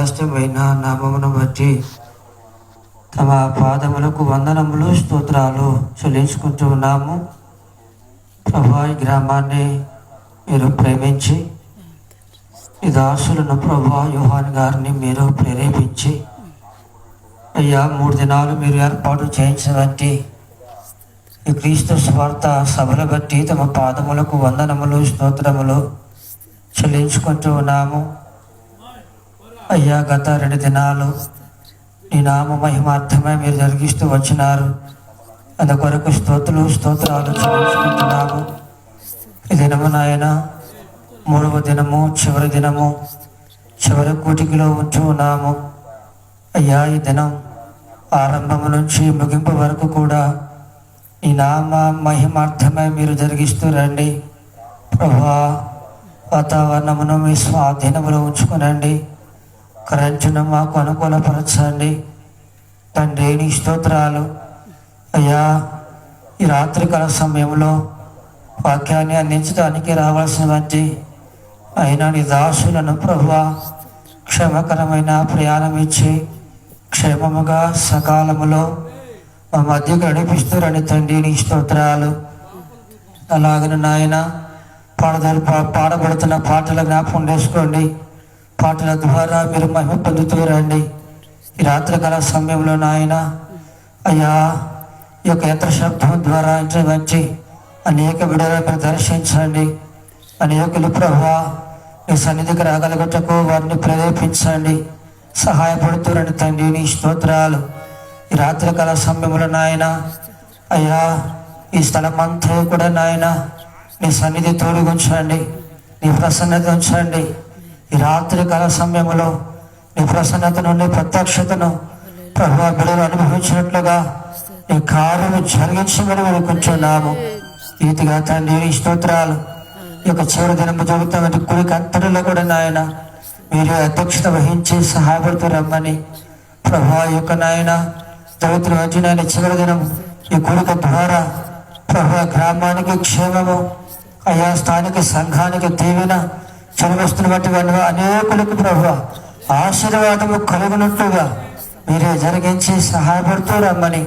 శ్రేష్టమైన నామమును బట్టి తమ పాదములకు వందనములు స్తోత్రాలు చెల్లించుకుంటూ ఉన్నాము. ప్రభా, ఈ గ్రామాన్ని మీరు ప్రేమించి ఈ దాసులను ప్రభా యోహాన్ గారిని మీరు ప్రేరేపించి అయ్యా 3 దినాలు మీరు ఏర్పాటు చేయించినటువంటి ఈ క్రీస్తు స్వార్థ సభలు బట్టి తమ పాదములకు వందనములు స్తోత్రములు చెల్లించుకుంటూ ఉన్నాము. అయ్యా, గత 2 దినాలు నీ నామ మహిమార్థమే మీరు జరిగిస్తూ వచ్చినారు. అందుకొరకు స్తోత్రాలు చెల్లించుకుంటున్నాము. ఈ దినము నాయన 3వ దినము, చివరి దినము, చివరి కూటికిలో ఉంటూ ఉన్నాము. అయ్యా, ఈ దినం ఆరంభము నుంచి ముగింపు వరకు కూడా ఈ నామ మహిమార్థమే మీరు జరిగిస్తూ రండి. ప్రభా, వాతావరణమును మీ స్వాధీనములో ఉంచుకునండి. కరెంటును మాకు అనుకూలపరచండి తండ్రి. నీ స్తోత్రాలు. అయ్యా, ఈ రాత్రికాల సమయంలో వాక్యాన్ని అందించడానికి రావాల్సినటువంటి అయినా నీ దాసులను ప్రభువా క్షేమకరమైన ప్రయాణం ఇచ్చి క్షేమముగా సకాలములో మా మధ్యకు నడిపిస్తూ రండి తండ్రి. నీ స్తోత్రాలు. అలాగని నాయన పాడబడుతున్న పాటల జ్ఞాపకం చేసుకోండి. పాటల ద్వారా మీరు మహిమ పొందుతూ రండి. ఈ రాత్రికాల సమయంలో నాయన అయ్యా, ఈ యొక్క యంత్ర శబ్దం ద్వారా వచ్చి అనేక విడుదలను దర్శించండి. అనేకులు ప్రభువా నీ సన్నిధికి రాగలుగుటకు వారిని ప్రేరేపించండి. సహాయపడుతురండి తండ్రి. నీ స్తోత్రాలు. ఈ రాత్రికాల సమయంలో నాయన అయ్యా, ఈ స్థలం అంతా కూడా నాయన నీ సన్నిధి తోడుగుంచండి. నీ ప్రసన్నత ఉంచండి. ఈ రాత్రికాల సమయంలో నీ ప్రసన్నత నుండి ప్రత్యక్షతను ప్రభువా బిడ్డలు అనుభవించినట్లుగా నీ కార్యము జరిగించమని వేడుకుంటున్నాము. రీతిగా తండ్రి నీ స్తోత్రాలు. ఈ యొక్క చివరి దినము జరుగుతున్న కుడికి అంతటిలో కూడా నాయన మీరు అధ్యక్షత వహించి సహాయపడుతూ రమ్మని ప్రభువా ఈ యొక్క నాయన జరుగుతున్న నాయన చివరి దినం ఈ కుడిక ద్వారా ప్రభువా గ్రామానికి క్షేమము, అయా స్థానిక సంఘానికి దీవెన, చనివస్తున్నటువంటి అనేకులకు ప్రభువా ఆశీర్వాదము కలుగునట్లుగా మీరే జరిగించి సహాయపడుతూ రమ్మని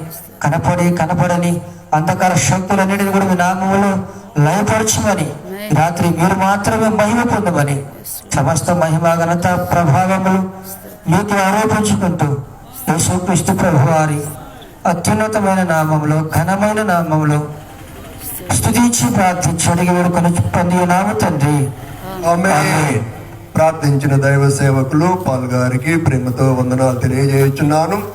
కనపడని అంధకార శక్తులన్నిటిని కూడా మీ నామములో లయపరచమని రాత్రి మీరు మాత్రమే మహిమ పొందమని సమస్త మహిమ ఘనత ప్రభావములు మీకు ఆరోపించుకుంటూ యేసుక్రీస్తు ప్రభువారి అత్యున్నతమైన నామములో ఘనమైన నామములో స్తుతించి ప్రార్థించి అడిగి వేడుకొని పొంది నామ తండ్రి. ఆమేన్. ప్రార్థించిన దైవ సేవకులు పాల్ గారికి ప్రేమతో వందనాలు తెలియజేస్తున్నాను.